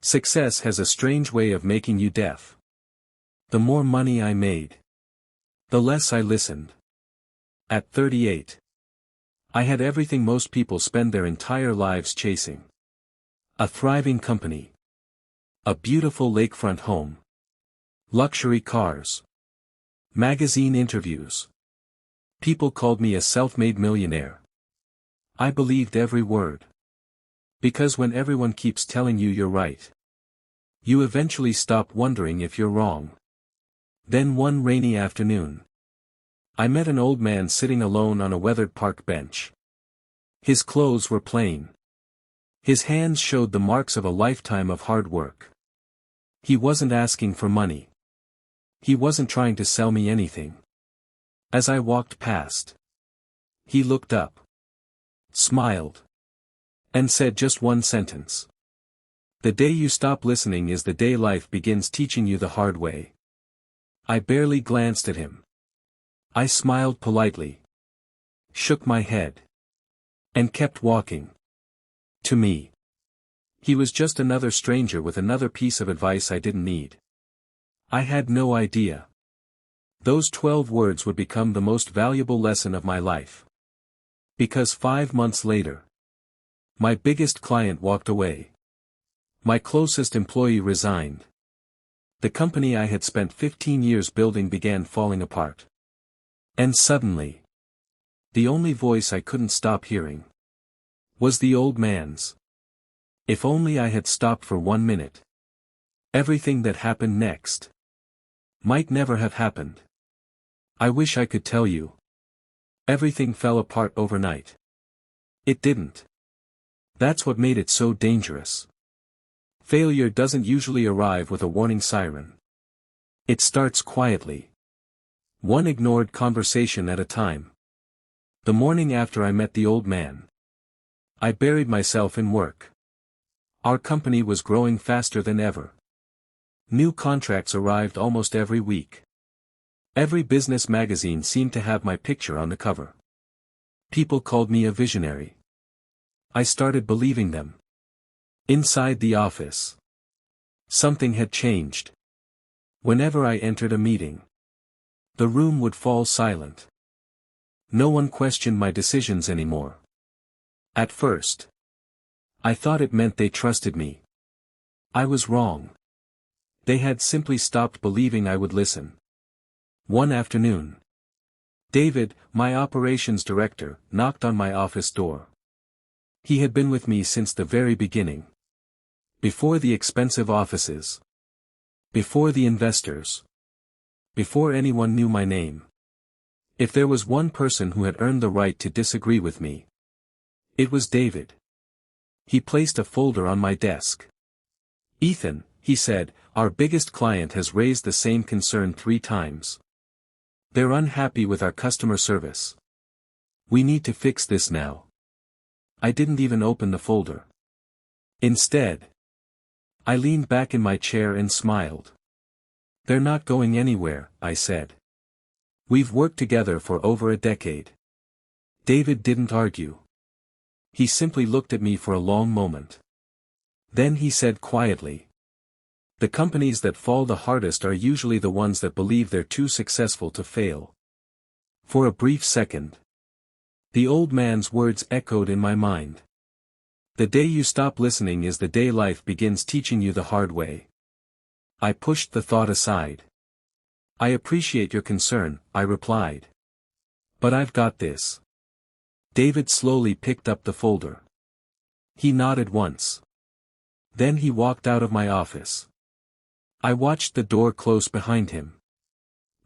Success has a strange way of making you deaf. The more money I made, the less I listened. At 38, I had everything most people spend their entire lives chasing. A thriving company. A beautiful lakefront home. Luxury cars. Magazine interviews. People called me a self-made millionaire. I believed every word. Because when everyone keeps telling you you're right, you eventually stop wondering if you're wrong. Then one rainy afternoon, I met an old man sitting alone on a weathered park bench. His clothes were plain. His hands showed the marks of a lifetime of hard work. He wasn't asking for money. He wasn't trying to sell me anything. As I walked past, he looked up, smiled, and said just one sentence. The day you stop listening is the day life begins teaching you the hard way. I barely glanced at him. I smiled politely, shook my head, and kept walking. To me, he was just another stranger with another piece of advice I didn't need. I had no idea. Those 12 words would become the most valuable lesson of my life. Because 5 months later, my biggest client walked away. My closest employee resigned. The company I had spent 15 years building began falling apart. And suddenly, the only voice I couldn't stop hearing was the old man's. If only I had stopped for 1 minute. Everything that happened next might never have happened. I wish I could tell you. Everything fell apart overnight. It didn't. That's what made it so dangerous. Failure doesn't usually arrive with a warning siren. It starts quietly. One ignored conversation at a time. The morning after I met the old man, I buried myself in work. Our company was growing faster than ever. New contracts arrived almost every week. Every business magazine seemed to have my picture on the cover. People called me a visionary. I started believing them. Inside the office, something had changed. Whenever I entered a meeting, the room would fall silent. No one questioned my decisions anymore. At first, I thought it meant they trusted me. I was wrong. They had simply stopped believing I would listen. One afternoon, David, my operations director, knocked on my office door. He had been with me since the very beginning. Before the expensive offices. Before the investors. Before anyone knew my name. If there was one person who had earned the right to disagree with me, it was David. He placed a folder on my desk. "Ethan," he said, "our biggest client has raised the same concern 3 times. They're unhappy with our customer service. We need to fix this now." I didn't even open the folder. Instead, I leaned back in my chair and smiled. "They're not going anywhere," I said. "We've worked together for over a decade." David didn't argue. He simply looked at me for a long moment. Then he said quietly, "The companies that fall the hardest are usually the ones that believe they're too successful to fail." For a brief second, the old man's words echoed in my mind. The day you stop listening is the day life begins teaching you the hard way. I pushed the thought aside. "I appreciate your concern," I replied. "But I've got this." David slowly picked up the folder. He nodded once. Then he walked out of my office. I watched the door close behind him,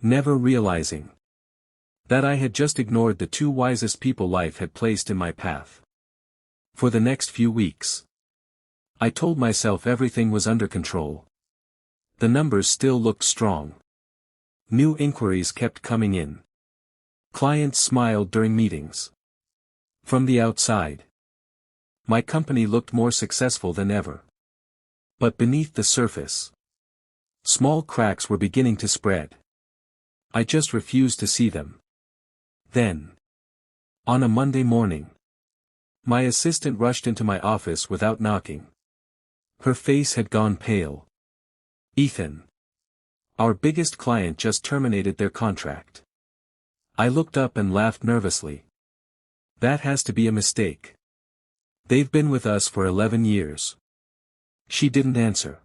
never realizing that I had just ignored the 2 wisest people life had placed in my path. For the next few weeks, I told myself everything was under control. The numbers still looked strong. New inquiries kept coming in. Clients smiled during meetings. From the outside, my company looked more successful than ever. But beneath the surface, small cracks were beginning to spread. I just refused to see them. Then, on a Monday morning, my assistant rushed into my office without knocking. Her face had gone pale. "Ethan. Our biggest client just terminated their contract." I looked up and laughed nervously. "That has to be a mistake. They've been with us for 11 years. She didn't answer.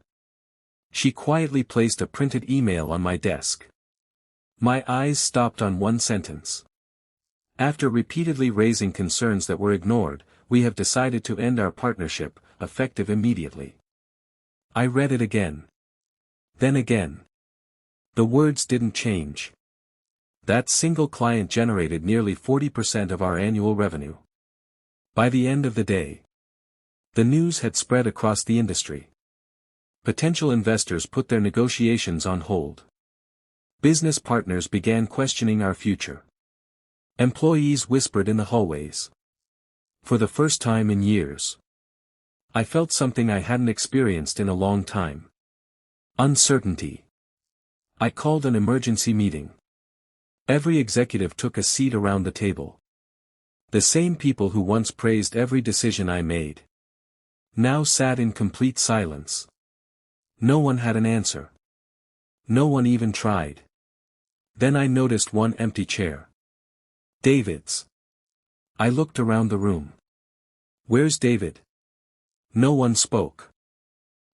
She quietly placed a printed email on my desk. My eyes stopped on one sentence. "After repeatedly raising concerns that were ignored, we have decided to end our partnership, effective immediately." I read it again. Then again. The words didn't change. That single client generated nearly 40% of our annual revenue. By the end of the day, the news had spread across the industry. Potential investors put their negotiations on hold. Business partners began questioning our future. Employees whispered in the hallways. For the first time in years, I felt something I hadn't experienced in a long time. Uncertainty. I called an emergency meeting. Every executive took a seat around the table. The same people who once praised every decision I made now sat in complete silence. No one had an answer. No one even tried. Then I noticed one empty chair. David's. I looked around the room. "Where's David?" No one spoke.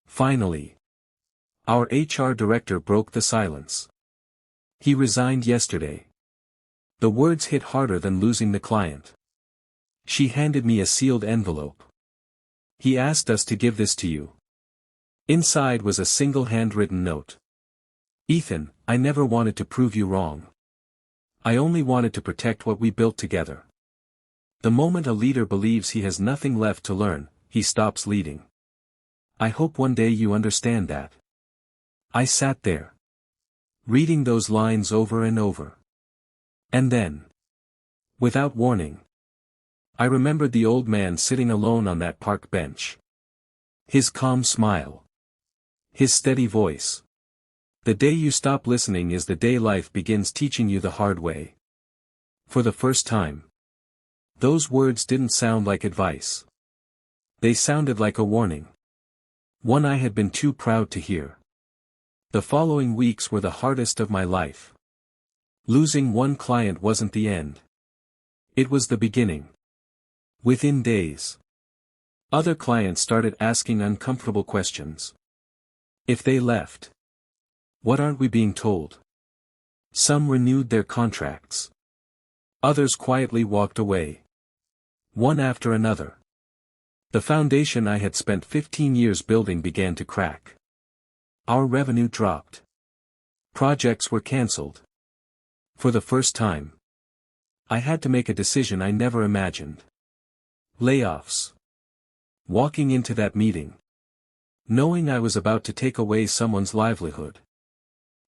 Finally, our HR director broke the silence. "He resigned yesterday." The words hit harder than losing the client. She handed me a sealed envelope. "He asked us to give this to you." Inside was a single handwritten note. "Ethan, I never wanted to prove you wrong. I only wanted to protect what we built together. The moment a leader believes he has nothing left to learn, he stops leading. I hope one day you understand that." I sat there, reading those lines over and over. And then, without warning, I remembered the old man sitting alone on that park bench. His calm smile. His steady voice. "The day you stop listening is the day life begins teaching you the hard way." For the first time, those words didn't sound like advice. They sounded like a warning. One I had been too proud to hear. The following weeks were the hardest of my life. Losing one client wasn't the end. It was the beginning. Within days, other clients started asking uncomfortable questions. If they left, what aren't we being told? Some renewed their contracts. Others quietly walked away. One after another. The foundation I had spent 15 years building began to crack. Our revenue dropped. Projects were cancelled. For the first time, I had to make a decision I never imagined. Layoffs. Walking into that meeting, knowing I was about to take away someone's livelihood,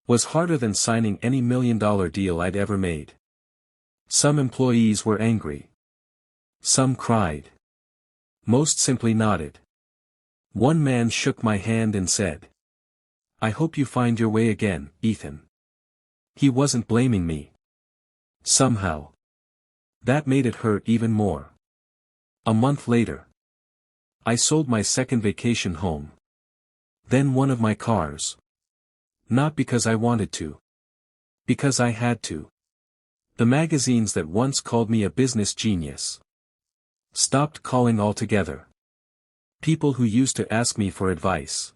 was harder than signing any million-dollar deal I'd ever made. Some employees were angry. Some cried. Most simply nodded. One man shook my hand and said, "I hope you find your way again, Ethan." He wasn't blaming me. Somehow, that made it hurt even more. A month later, I sold my second vacation home. Then one of my cars. Not because I wanted to. Because I had to. The magazines that once called me a business genius stopped calling altogether. People who used to ask me for advice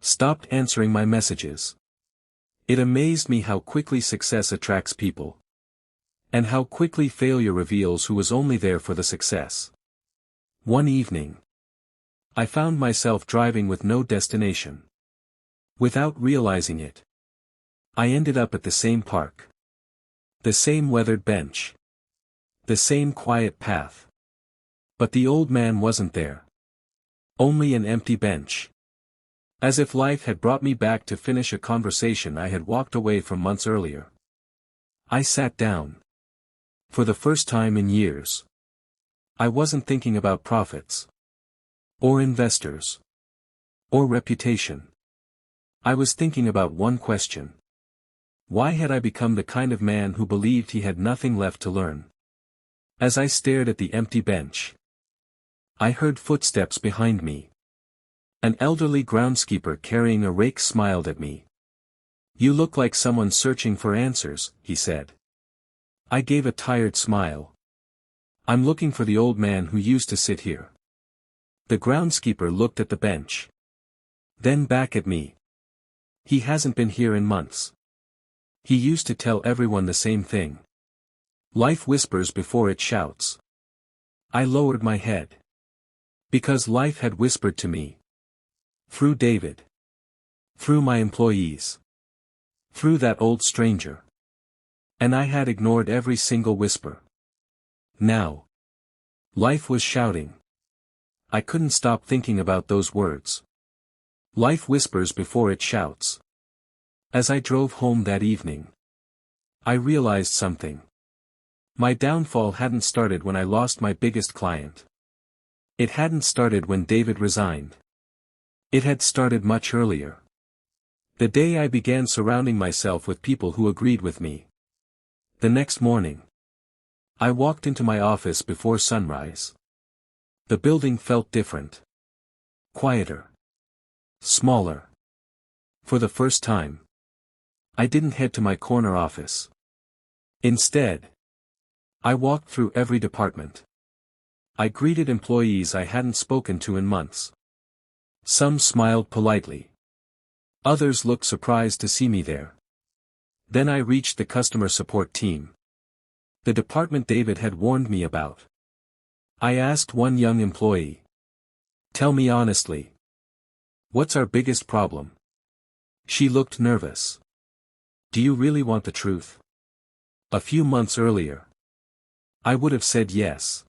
stopped answering my messages. It amazed me how quickly success attracts people. And how quickly failure reveals who was only there for the success. One evening, I found myself driving with no destination. Without realizing it, I ended up at the same park. The same weathered bench. The same quiet path. But the old man wasn't there. Only an empty bench. As if life had brought me back to finish a conversation I had walked away from months earlier. I sat down. For the first time in years, I wasn't thinking about profits. Or investors. Or reputation. I was thinking about one question. Why had I become the kind of man who believed he had nothing left to learn? As I stared at the empty bench, I heard footsteps behind me. An elderly groundskeeper carrying a rake smiled at me. "You look like someone searching for answers," he said. I gave a tired smile. "I'm looking for the old man who used to sit here." The groundskeeper looked at the bench. Then back at me. "He hasn't been here in months. He used to tell everyone the same thing. Life whispers before it shouts." I lowered my head. Because life had whispered to me. Through David. Through my employees. Through that old stranger. And I had ignored every single whisper. Now. Life was shouting. I couldn't stop thinking about those words. Life whispers before it shouts. As I drove home that evening, I realized something. My downfall hadn't started when I lost my biggest client. It hadn't started when David resigned. It had started much earlier. The day I began surrounding myself with people who agreed with me. The next morning, I walked into my office before sunrise. The building felt different. Quieter. Smaller. For the first time, I didn't head to my corner office. Instead, I walked through every department. I greeted employees I hadn't spoken to in months. Some smiled politely. Others looked surprised to see me there. Then I reached the customer support team. The department David had warned me about. I asked one young employee. "Tell me honestly. What's our biggest problem?" She looked nervous. "Do you really want the truth?" A few months earlier, I would have said yes.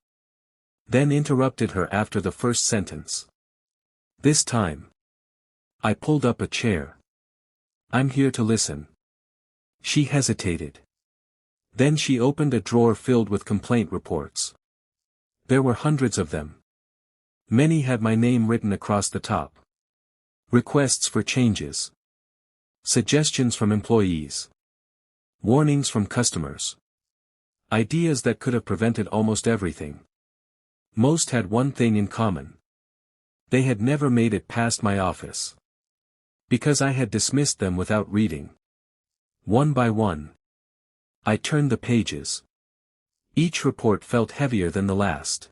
Then interrupted her after the first sentence. This time, I pulled up a chair. "I'm here to listen." She hesitated. Then she opened a drawer filled with complaint reports. There were hundreds of them. Many had my name written across the top. Requests for changes. Suggestions from employees. Warnings from customers. Ideas that could have prevented almost everything. Most had one thing in common. They had never made it past my office. Because I had dismissed them without reading. One by one, I turned the pages. Each report felt heavier than the last.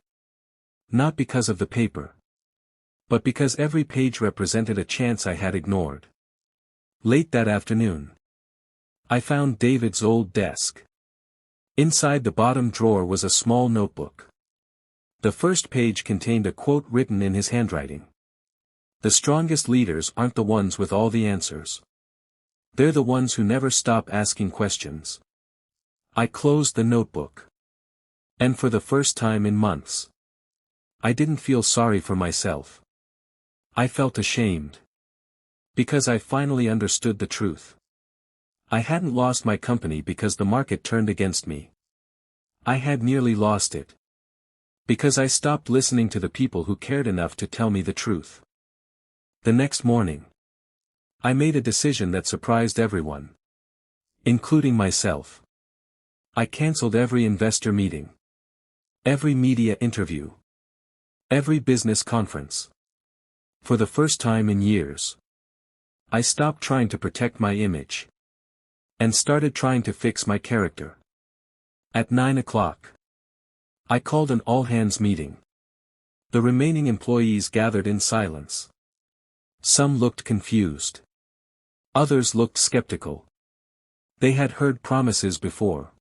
Not because of the paper. But because every page represented a chance I had ignored. Late that afternoon, I found David's old desk. Inside the bottom drawer was a small notebook. The first page contained a quote written in his handwriting. "The strongest leaders aren't the ones with all the answers. They're the ones who never stop asking questions." I closed the notebook. And for the first time in months, I didn't feel sorry for myself. I felt ashamed. Because I finally understood the truth. I hadn't lost my company because the market turned against me. I had nearly lost it. Because I stopped listening to the people who cared enough to tell me the truth. The next morning, I made a decision that surprised everyone. Including myself. I canceled every investor meeting. Every media interview. Every business conference. For the first time in years, I stopped trying to protect my image. And started trying to fix my character. At 9 o'clock, I called an all-hands meeting. The remaining employees gathered in silence. Some looked confused. Others looked skeptical. They had heard promises before.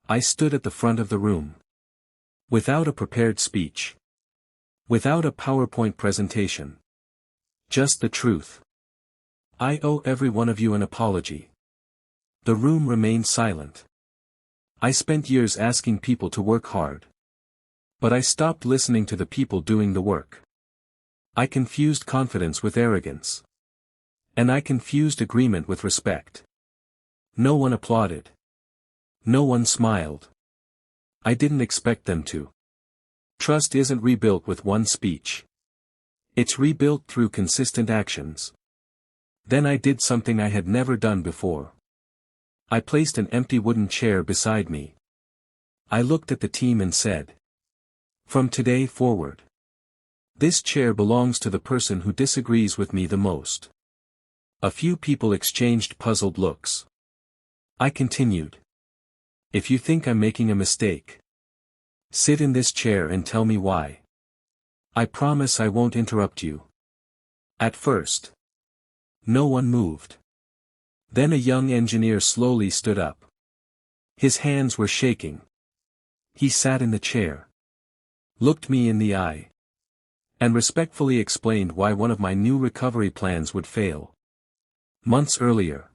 I stood at the front of the room. Without a prepared speech. Without a PowerPoint presentation. Just the truth. "I owe every one of you an apology." The room remained silent. I spent years asking people to work hard. But I stopped listening to the people doing the work. I confused confidence with arrogance. And I confused agreement with respect. No one applauded. No one smiled. I didn't expect them to. Trust isn't rebuilt with one speech. It's rebuilt through consistent actions. Then I did something I had never done before. I placed an empty wooden chair beside me. I looked at the team and said, "From today forward, This chair belongs to the person who disagrees with me the most. A few people exchanged puzzled looks. I continued. If you think I'm making a mistake, sit in this chair and tell me why. I promise I won't interrupt you. At first, no one moved. Then a young engineer slowly stood up. His hands were shaking. He sat in the chair, looked me in the eye, and respectfully explained why one of my new recovery plans would fail. Months earlier,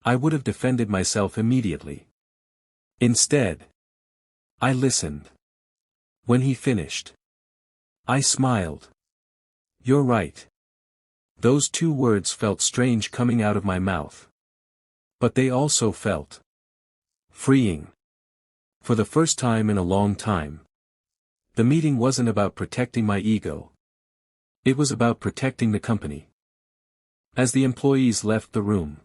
I would have defended myself immediately. Instead, I listened. When he finished, I smiled. You're right. Those two words felt strange coming out of my mouth. But they also felt freeing. For the first time in a long time, the meeting wasn't about protecting my ego. It was about protecting the company. As the employees left the room,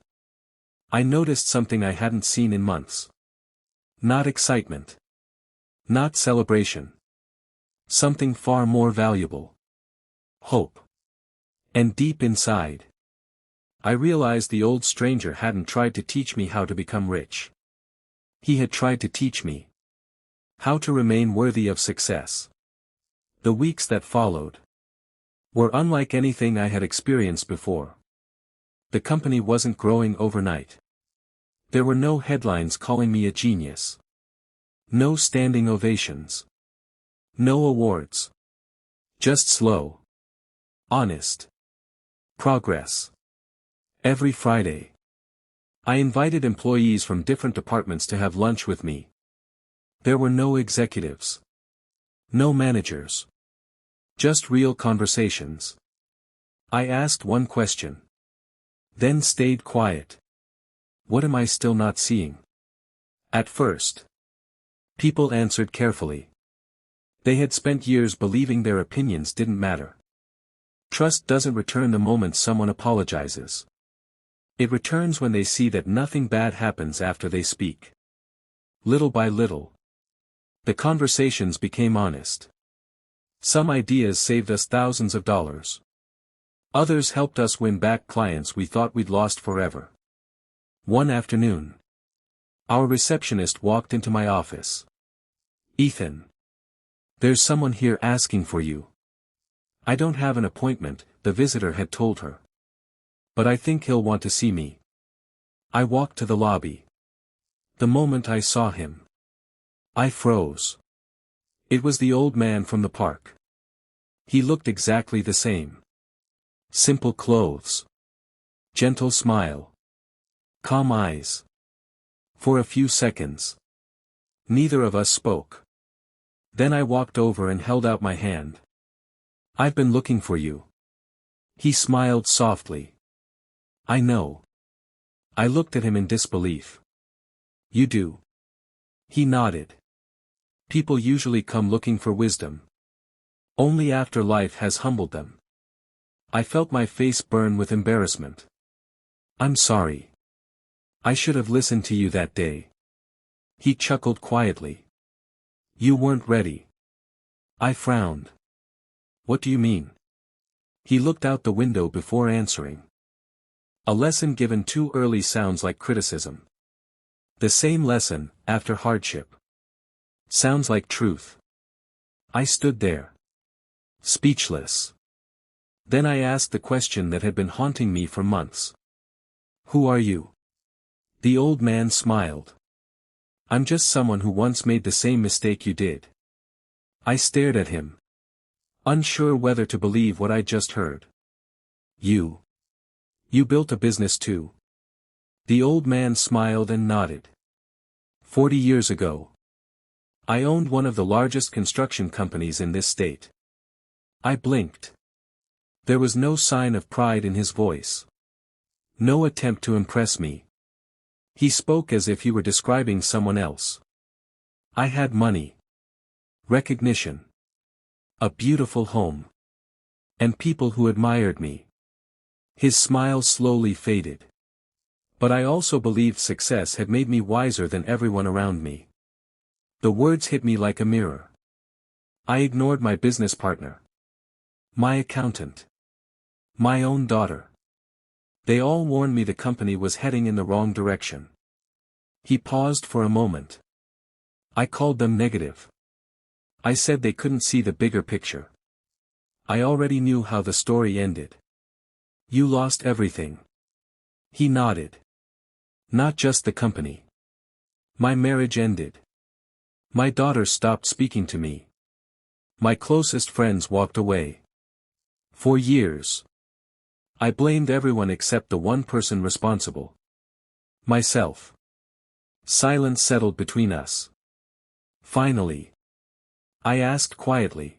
I noticed something I hadn't seen in months. Not excitement. Not celebration. Something far more valuable. Hope. And deep inside, I realized the old stranger hadn't tried to teach me how to become rich. He had tried to teach me how to remain worthy of success. The weeks that followed were unlike anything I had experienced before. The company wasn't growing overnight. There were no headlines calling me a genius. No standing ovations. No awards. Just slow, honest progress. Every Friday, I invited employees from different departments to have lunch with me. There were no executives. No managers. Just real conversations. I asked one question. Then stayed quiet. What am I still not seeing? At first, people answered carefully. They had spent years believing their opinions didn't matter. Trust doesn't return the moment someone apologizes. It returns when they see that nothing bad happens after they speak. Little by little, the conversations became honest. Some ideas saved us thousands of dollars. Others helped us win back clients we thought we'd lost forever. One afternoon, our receptionist walked into my office. Ethan, there's someone here asking for you. I don't have an appointment, the visitor had told her. But I think he'll want to see me. I walked to the lobby. The moment I saw him, I froze. It was the old man from the park. He looked exactly the same. Simple clothes. Gentle smile. Calm eyes. For a few seconds, neither of us spoke. Then I walked over and held out my hand. I've been looking for you. He smiled softly. I know. I looked at him in disbelief. You do? He nodded. People usually come looking for wisdom. Only after life has humbled them. I felt my face burn with embarrassment. I'm sorry. I should have listened to you that day. He chuckled quietly. You weren't ready. I frowned. What do you mean? He looked out the window before answering. A lesson given too early sounds like criticism. The same lesson, after hardship, sounds like truth. I stood there, speechless. Then I asked the question that had been haunting me for months. Who are you? The old man smiled. I'm just someone who once made the same mistake you did. I stared at him, unsure whether to believe what I just heard. You built a business too. The old man smiled and nodded. 40 years ago, I owned one of the largest construction companies in this state. I blinked. There was no sign of pride in his voice. No attempt to impress me. He spoke as if he were describing someone else. I had money, recognition, a beautiful home, and people who admired me. His smile slowly faded. But I also believed success had made me wiser than everyone around me. The words hit me like a mirror. I ignored my business partner. My accountant. My own daughter. They all warned me the company was heading in the wrong direction. He paused for a moment. I called them negative. I said they couldn't see the bigger picture. I already knew how the story ended. You lost everything. He nodded. Not just the company. My marriage ended. My daughter stopped speaking to me. My closest friends walked away. For years, I blamed everyone except the one person responsible. Myself. Silence settled between us. Finally, I asked quietly.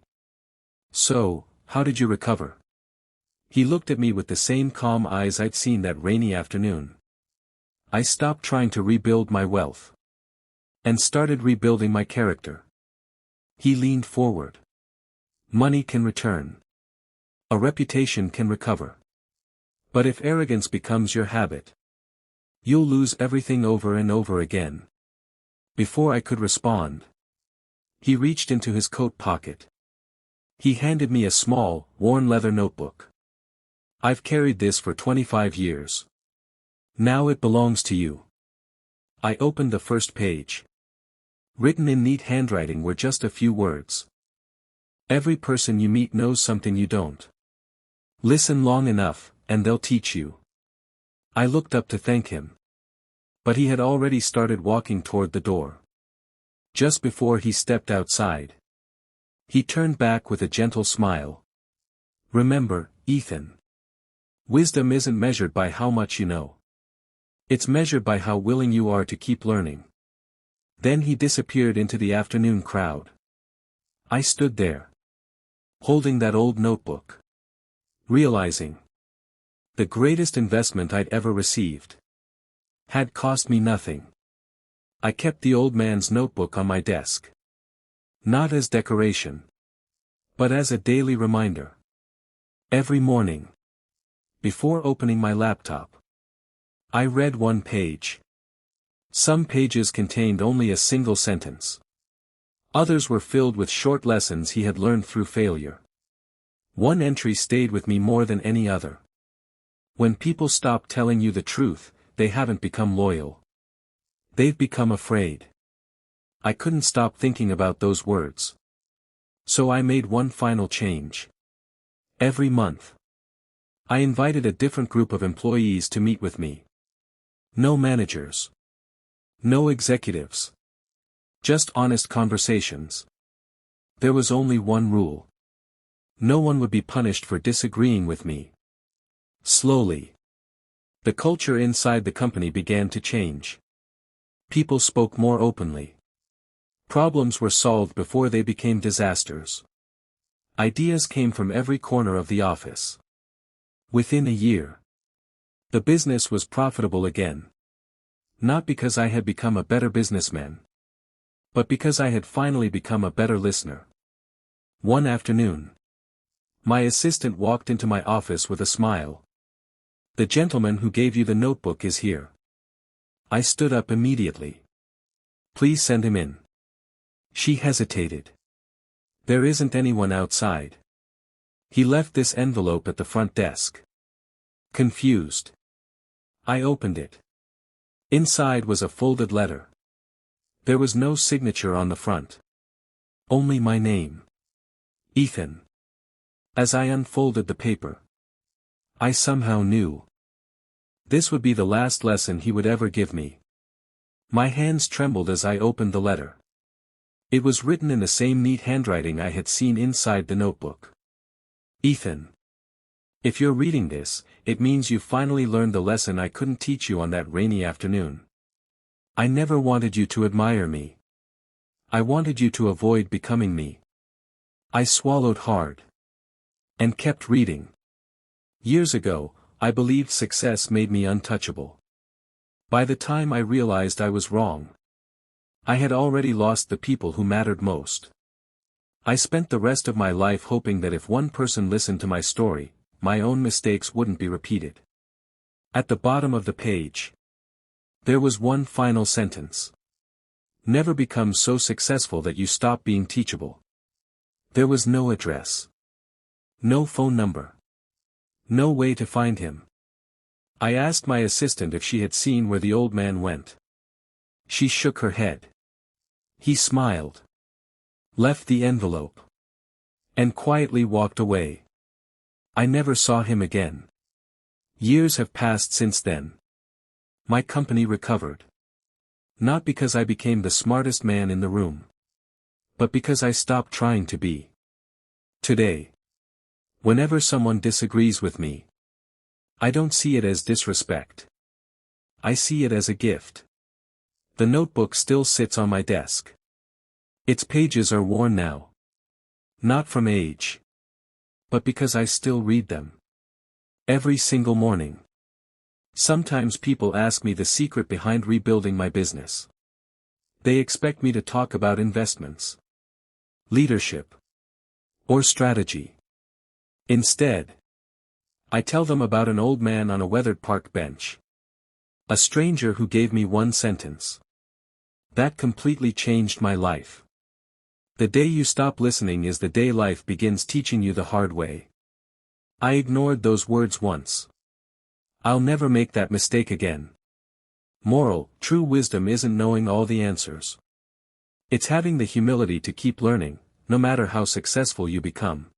So, how did you recover? He looked at me with the same calm eyes I'd seen that rainy afternoon. I stopped trying to rebuild my wealth. And started rebuilding my character. He leaned forward. Money can return. A reputation can recover. But if arrogance becomes your habit, you'll lose everything over and over again. Before I could respond, he reached into his coat pocket. He handed me a small, worn leather notebook. I've carried this for 25 years. Now it belongs to you. I opened the first page. Written in neat handwriting were just a few words. Every person you meet knows something you don't. Listen long enough, and they'll teach you. I looked up to thank him. But he had already started walking toward the door. Just before he stepped outside, he turned back with a gentle smile. Remember, Ethan. Wisdom isn't measured by how much you know. It's measured by how willing you are to keep learning. Then he disappeared into the afternoon crowd. I stood there, holding that old notebook, realizing the greatest investment I'd ever received had cost me nothing. I kept the old man's notebook on my desk. Not as decoration, but as a daily reminder. Every morning, before opening my laptop, I read one page. Some pages contained only a single sentence. Others were filled with short lessons he had learned through failure. One entry stayed with me more than any other. When people stop telling you the truth, they haven't become loyal. They've become afraid. I couldn't stop thinking about those words. So I made one final change. Every month, I invited a different group of employees to meet with me. No managers. No executives. Just honest conversations. There was only one rule. No one would be punished for disagreeing with me. Slowly, the culture inside the company began to change. People spoke more openly. Problems were solved before they became disasters. Ideas came from every corner of the office. Within a year, the business was profitable again. Not because I had become a better businessman, but because I had finally become a better listener. One afternoon, my assistant walked into my office with a smile. The gentleman who gave you the notebook is here. I stood up immediately. Please send him in. She hesitated. There isn't anyone outside. He left this envelope at the front desk. Confused, I opened it. Inside was a folded letter. There was no signature on the front. Only my name. Ethan. As I unfolded the paper, I somehow knew this would be the last lesson he would ever give me. My hands trembled as I opened the letter. It was written in the same neat handwriting I had seen inside the notebook. Ethan. If you're reading this, it means you finally learned the lesson I couldn't teach you on that rainy afternoon. I never wanted you to admire me. I wanted you to avoid becoming me. I swallowed hard. And kept reading. Years ago, I believed success made me untouchable. By the time I realized I was wrong, I had already lost the people who mattered most. I spent the rest of my life hoping that if one person listened to my story, my own mistakes wouldn't be repeated. At the bottom of the page, there was one final sentence. Never become so successful that you stop being teachable. There was no address. No phone number. No way to find him. I asked my assistant if she had seen where the old man went. She shook her head. He smiled. Left the envelope. And quietly walked away. I never saw him again. Years have passed since then. My company recovered. Not because I became the smartest man in the room. But because I stopped trying to be. Today. Whenever someone disagrees with me, I don't see it as disrespect. I see it as a gift. The notebook still sits on my desk. Its pages are worn now. Not from age. But because I still read them. Every single morning. Sometimes people ask me the secret behind rebuilding my business. They expect me to talk about investments, leadership, or strategy. Instead, I tell them about an old man on a weathered park bench. A stranger who gave me one sentence. That completely changed my life. The day you stop listening is the day life begins teaching you the hard way. I ignored those words once. I'll never make that mistake again. Moral: true wisdom isn't knowing all the answers. It's having the humility to keep learning, no matter how successful you become.